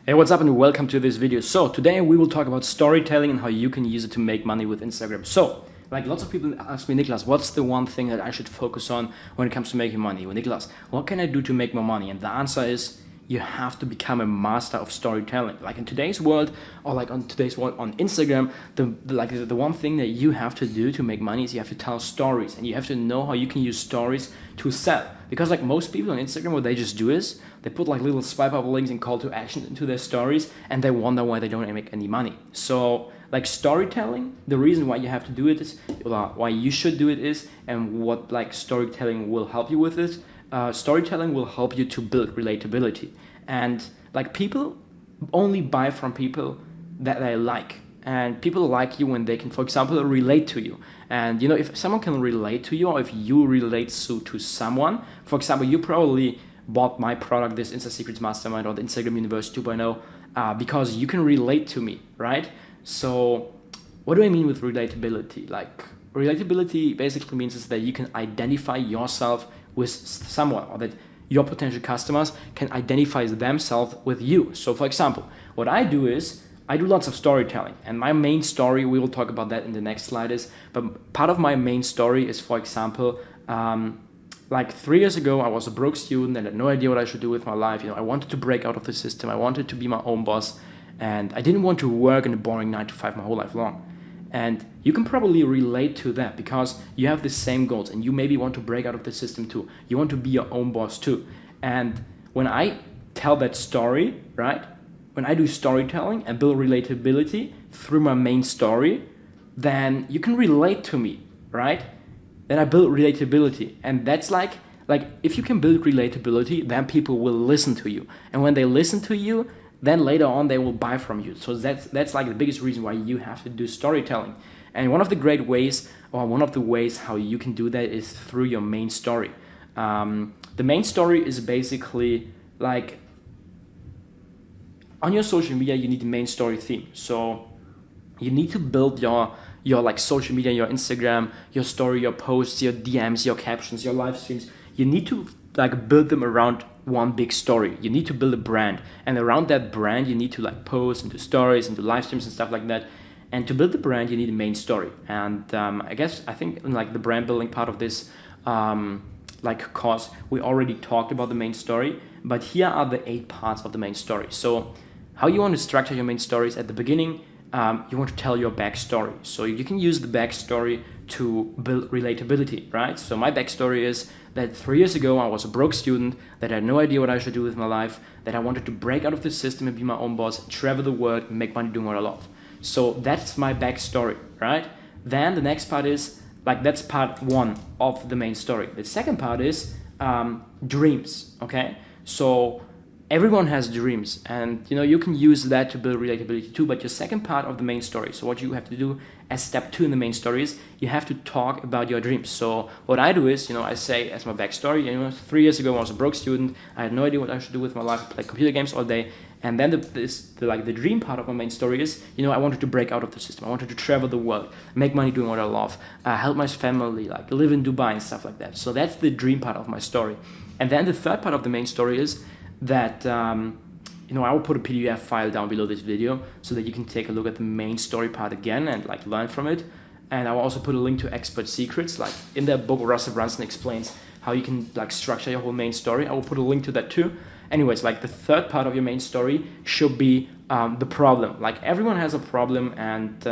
Hey, what's up and welcome to this video. So today we will talk about storytelling and how you can use it to make money with Instagram. So like lots of people ask me, Niklas, what's the one thing that I should focus on when it comes to making money? Well, Niklas, what can I do to make more money? And the answer is you have to become a master of storytelling. Like in today's world, or like on today's world on Instagram, the one thing that you have to do to make money is you have to tell stories, and you have to know how you can use stories to sell. Because like most people on Instagram, what they just do is they put like little swipe up links and call to action into their stories, and they wonder why they don't make any money. So like storytelling, the reason why you have to do it is, why you should do it is, and what like storytelling will help you with it. Storytelling will help you to build relatability, and like people only buy from people that they like, and people like you when they can, for example, relate to you. And you know, if someone can relate to you, or if you relate to someone, for example, you probably bought my product, this Insta Secrets Mastermind or the Instagram Universe 2.0, because you can relate to me, right? So what do I mean with relatability? Like relatability basically means is that you can identify yourself with someone, or that your potential customers can identify themselves with you. So for example, what I do is I do lots of storytelling, and my main story, we will talk about that in the next slide, but part of my main story is, for example, like 3 years ago, I was a broke student and had no idea what I should do with my life. You know, I wanted to break out of the system. I wanted to be my own boss, and I didn't want to work in a boring 9 to 5 my whole life long. And you can probably relate to that because you have the same goals, and you maybe want to break out of the system too. You want to be your own boss too. And when I tell that story, right? When I do storytelling and build relatability through my main story, then you can relate to me, right? Then I build relatability, and that's like if you can build relatability, then people will listen to you, and when they listen to you, then later on they will buy from you. So that's like the biggest reason why you have to do storytelling. And one of the great ways, or one of the ways how you can do that, is through your main story. The main story is basically like, on your social media you need the main story theme. So you need to build your like social media, your Instagram, your story, your posts, your DMs, your captions, your live streams. You need to like build them around one big story. You need to build a brand, and around that brand you need to like post and do stories and do live streams and stuff like that. And to build the brand you need a main story. And I think in like the brand building part of this like course, we already talked about the main story, but here are the 8 parts of the main story. So how you want to structure your main stories: at the beginning, you want to tell your backstory. So you can use the backstory to build relatability, right? So my backstory is that 3 years ago I was a broke student, that I had no idea what I should do with my life, that I wanted to break out of the system and be my own boss, travel the world, and make money doing what I love. So that's my backstory, right? Then the next part is, like, that's part 1 of the main story. The second part is dreams, okay? So everyone has dreams, and you know, you can use that to build relatability too, but your second part of the main story, so what you have to do as step 2 in the main story is you have to talk about your dreams. So what I do is, you know, I say as my backstory, you know, 3 years ago I was a broke student, I had no idea what I should do with my life, I played computer games all day. And then the dream part of my main story is, you know, I wanted to break out of the system. I wanted to travel the world, make money doing what I love, help my family, like live in Dubai and stuff like that. So that's the dream part of my story. And then the third part of the main story is that, you know, I will put a PDF file down below this video so that you can take a look at the main story part again and like learn from it. And I will also put a link to Expert Secrets. Like in that book, Russell Brunson explains how you can like structure your whole main story. I will put a link to that too. Anyways, like the third part of your main story should be the problem. Like everyone has a problem, and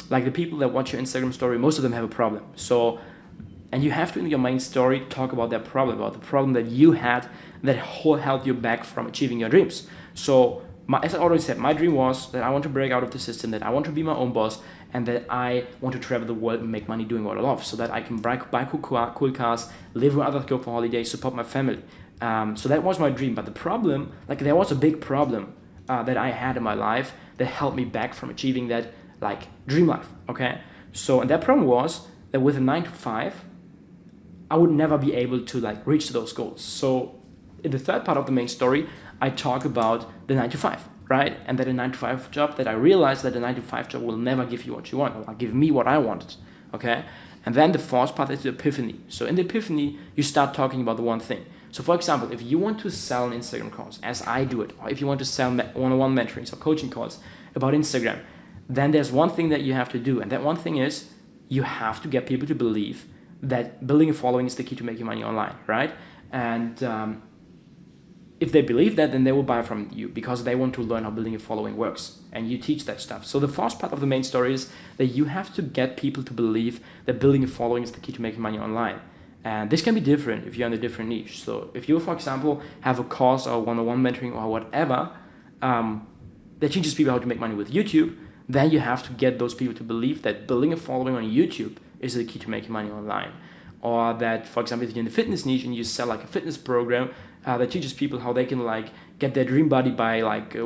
like the people that watch your Instagram story, most of them have a problem. So, and you have to, in your main story, talk about that problem, about the problem that you had that held you back from achieving your dreams. So as I already said, my dream was that I want to break out of the system, that I want to be my own boss, and that I want to travel the world and make money doing what I love, so that I can buy cool cars, live where others go for holidays, support my family. So that was my dream. But the problem, like there was a big problem that I had in my life that held me back from achieving that like dream life, okay? So, and that problem was that with a 9 to 5, I would never be able to like reach those goals. So in the third part of the main story, I talk about the 9 to 5, right? And that a 9 to 5 job, that I realized that a 9 to 5 job will never give you what you want, or give me what I wanted, okay? And then the fourth part is the epiphany. So in the epiphany, you start talking about the one thing. So for example, if you want to sell an Instagram course, as I do it, or if you want to sell one-on-one mentorings or coaching calls about Instagram, then there's one thing that you have to do. And that one thing is you have to get people to believe that building a following is the key to making money online, right? And if they believe that, then they will buy from you because they want to learn how building a following works, and you teach that stuff. So the first part of the main story is that you have to get people to believe that building a following is the key to making money online. And this can be different if you're in a different niche. So if you, for example, have a course or one-on-one mentoring or whatever that teaches people how to make money with YouTube, then you have to get those people to believe that building a following on YouTube is the key to making money online. Or that, for example, if you're in the fitness niche and you sell like a fitness program that teaches people how they can like get their dream body by like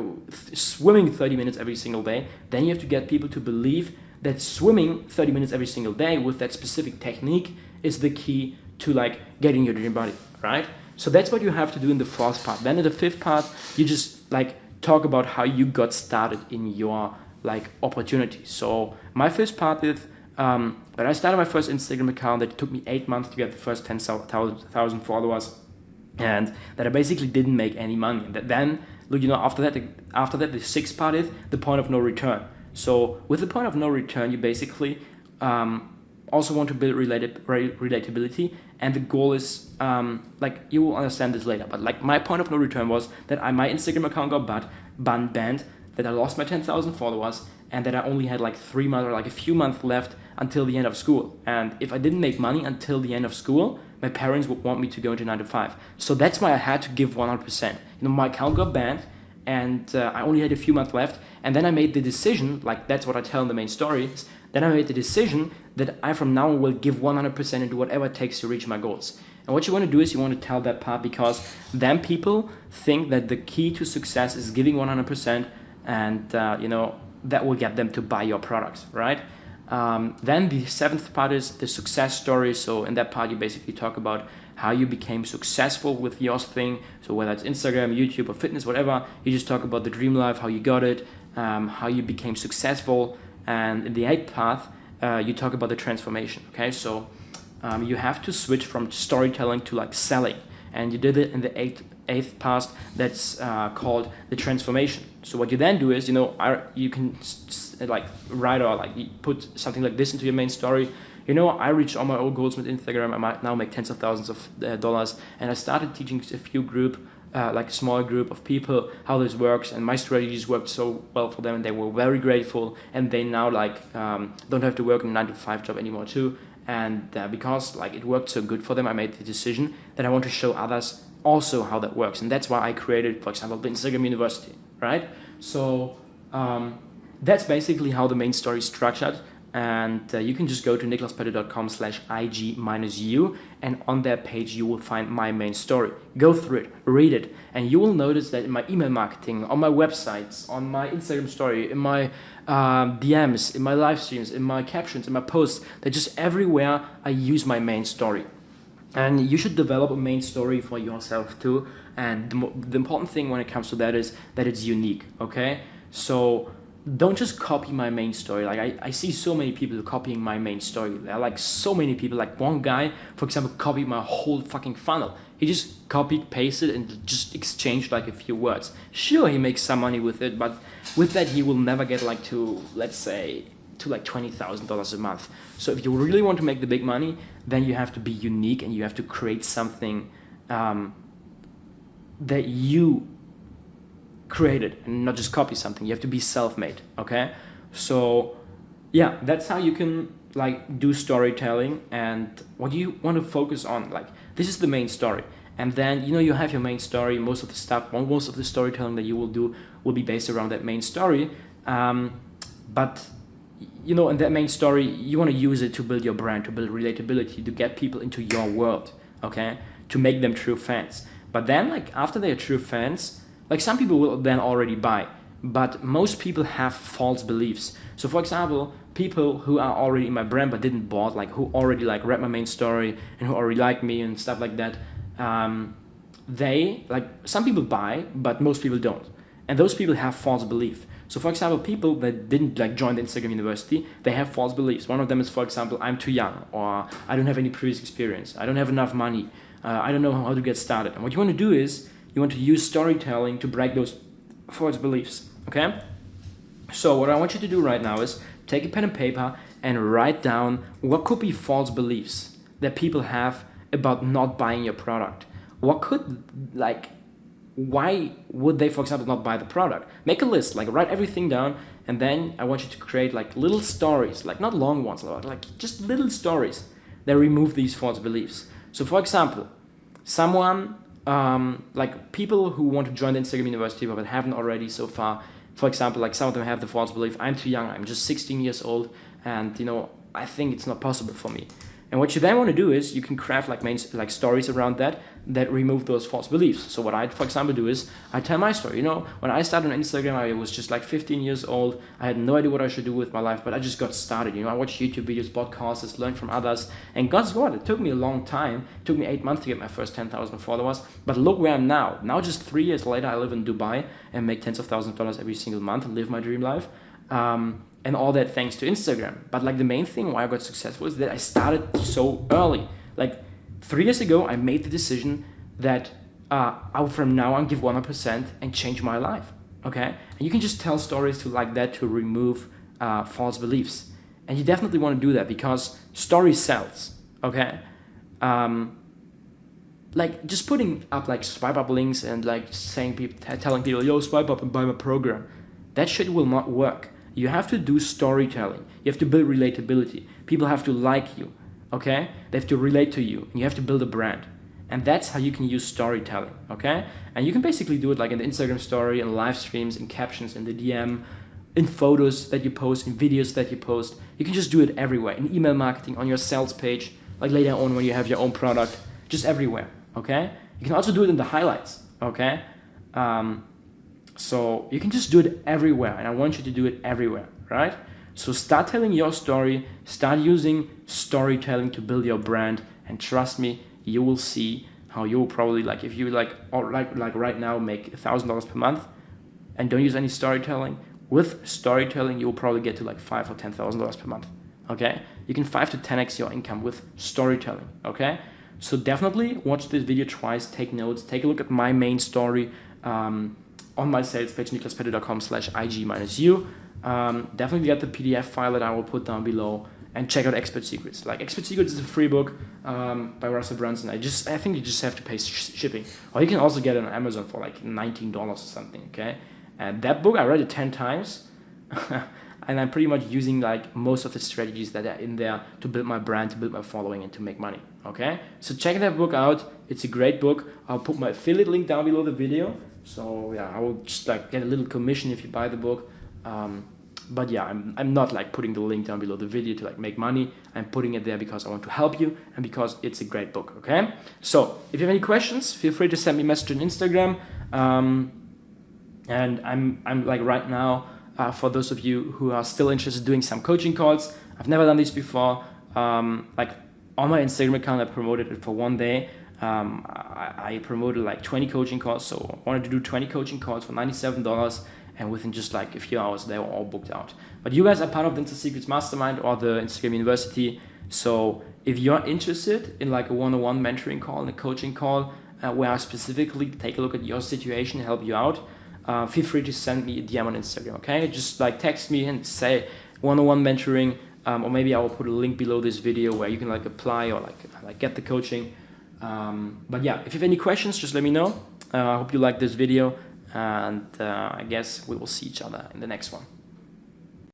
swimming 30 minutes every single day, then you have to get people to believe that swimming 30 minutes every single day with that specific technique is the key to like getting your dream body, right? So that's what you have to do in the fourth part. Then in the fifth part, you just like talk about how you got started in your like opportunity. So my first part is when I started my first Instagram account, it took me 8 months to get the first 10,000 followers, and that I basically didn't make any money. And then, after that, the sixth part is the point of no return. So with the point of no return, you basically also want to build relatability, and the goal is like you will understand this later. But like my point of no return was that my Instagram account got banned, that I lost my 10,000 followers, and that I only had like 3 months or like a few months left until the end of school. And if I didn't make money until the end of school, my parents would want me to go into 9 to 5. So that's why I had to give 100%. My account got banned, and I only had a few months left. And then I made the decision, like that's what I tell in the main stories. Then I made the decision that I from now on will give 100% and do whatever it takes to reach my goals. And what you want to do is you want to tell that part, because then people think that the key to success is giving 100%, and that will get them to buy your products, right? Then the seventh part is the success story. So in that part, you basically talk about how you became successful with your thing. So whether it's Instagram, YouTube, or fitness, whatever, you just talk about the dream life, how you got it, how you became successful. And in the eighth part, you talk about the transformation. Okay, so you have to switch from storytelling to like selling, and you did it in the eighth part. That's called the transformation. So what you then do is, you can like write or like put something like this into your main story. I reached all my old goals with Instagram. I might now make tens of thousands of dollars, and I started teaching a few like a small group of people how this works, and my strategies worked so well for them, and they were very grateful, and they now like don't have to work in a 9 to 5 job anymore too. And because like it worked so good for them, I made the decision that I want to show others also how that works, and that's why I created, for example, the Instagram University, right? So that's basically how the main story is structured. And you can just go to niklaspetter.com/ig-u, and on that page you will find my main story. Go through it, read it, and you will notice that in my email marketing, on my websites, on my Instagram story, in my DMs, in my live streams, in my captions, in my posts, that just everywhere I use my main story. And you should develop a main story for yourself too. And the important thing when it comes to that is that it's unique, okay? So don't just copy my main story. Like I see so many people copying my main story. There are like so many people. Like one guy, for example, copied my whole fucking funnel. He just copied, pasted, and just exchanged like a few words. Sure, he makes some money with it, but with that he will never get like to, let's say, to like $20,000 a month. So if you really want to make the big money, then you have to be unique, and you have to create something that you created, and not just copy something. You have to be self-made, okay? So yeah, that's how you can like do storytelling. And what you want to focus on, like this is the main story, and then you have your main story. Most of the storytelling that you will do will be based around that main story, but in that main story you want to use it to build your brand, to build relatability, to get people into your world, okay, to make them true fans. But then like after they are true fans, like some people will then already buy, but most people have false beliefs. So for example, people who are already in my brand but didn't bought, like who already like read my main story and who already like me and stuff like that, they like, some people buy, but most people don't. And those people have false belief. So for example, people that didn't like join the Instagram University, they have false beliefs. One of them is, for example, I'm too young, or I don't have any previous experience, I don't have enough money, I don't know how to get started. And what you want to do is you want to use storytelling to break those false beliefs. Okay? So what I want you to do right now is take a pen and paper and write down what could be false beliefs that people have about not buying your product. What could, like, why would they, for example, not buy the product? Make a list, like write everything down, and then I want you to create like little stories, like not long ones, like just little stories that remove these false beliefs. So for example, someone, like people who want to join the Instagram University but haven't already so far, for example, like some of them have the false belief, I'm too young, I'm just 16 years old, and I think it's not possible for me. And what you then want to do is you can craft like stories around that remove those false beliefs. So what I, for example, do is I tell my story. When I started on Instagram, I was just like 15 years old. I had no idea what I should do with my life, but I just got started. I watched YouTube videos, podcasts, learned from others. And guess what? It took me a long time. It took me 8 months to get my first 10,000 followers. But look where I'm now. Now, just 3 years later, I live in Dubai and make tens of thousands of dollars every single month and live my dream life. And all that thanks to Instagram. But like the main thing why I got successful is that I started so early. Like 3 years ago, I made the decision that I would from now on give 100% and change my life. Okay? And you can just tell stories like that to remove false beliefs. And you definitely want to do that because story sells. Okay? Like just putting up like swipe up links and like telling people, yo, swipe up and buy my program. That shit will not work. You have to do storytelling. You have to build relatability. People have to like you, okay? They have to relate to you. You have to build a brand. And that's how you can use storytelling, okay? And you can basically do it like in the Instagram story, in live streams, in captions, in the DM, in photos that you post, in videos that you post. You can just do it everywhere. In email marketing, on your sales page, like later on when you have your own product, just everywhere, okay? You can also do it in the highlights, okay? So you can just do it everywhere, and I want you to do it everywhere, right? So start telling your story, start using storytelling to build your brand, and trust me, you will see how you'll probably, like if you like right now make $1,000 per month and don't use any storytelling, with storytelling you'll probably get to like $5,000 or $10,000 per month, okay? You can 5 to 10x your income with storytelling, okay? So definitely watch this video twice, take notes, take a look at my main story, on my sales page, niklaspetter.com/IG-U. Definitely get the PDF file that I will put down below and check out Expert Secrets. Like Expert Secrets is a free book by Russell Brunson. I think you just have to pay shipping. Or you can also get it on Amazon for like $19 or something, okay? And that book, I read it 10 times. And I'm pretty much using like most of the strategies that are in there to build my brand, to build my following, and to make money, okay? So check that book out. It's a great book. I'll put my affiliate link down below the video. So yeah, I will just like get a little commission if you buy the book. But yeah, I'm not like putting the link down below the video to like make money. I'm putting it there because I want to help you and because it's a great book, okay? So if you have any questions, feel free to send me a message on Instagram. And I'm like right now, for those of you who are still interested in doing some coaching calls, I've never done this before. Like on my Instagram account, I promoted it for one day. I promoted like 20 coaching calls, so I wanted to do 20 coaching calls for $97, and within just like a few hours they were all booked out. But you guys are part of the Insta Secrets Mastermind or the Instagram University, so if you're interested in like a one-on-one mentoring call and a coaching call where I specifically take a look at your situation and help you out, feel free to send me a DM on Instagram, okay? Just like text me and say one-on-one mentoring, or maybe I will put a link below this video where you can like apply or like get the coaching. But yeah, if you have any questions, just let me know. I hope you like this video, and I guess we will see each other in the next one.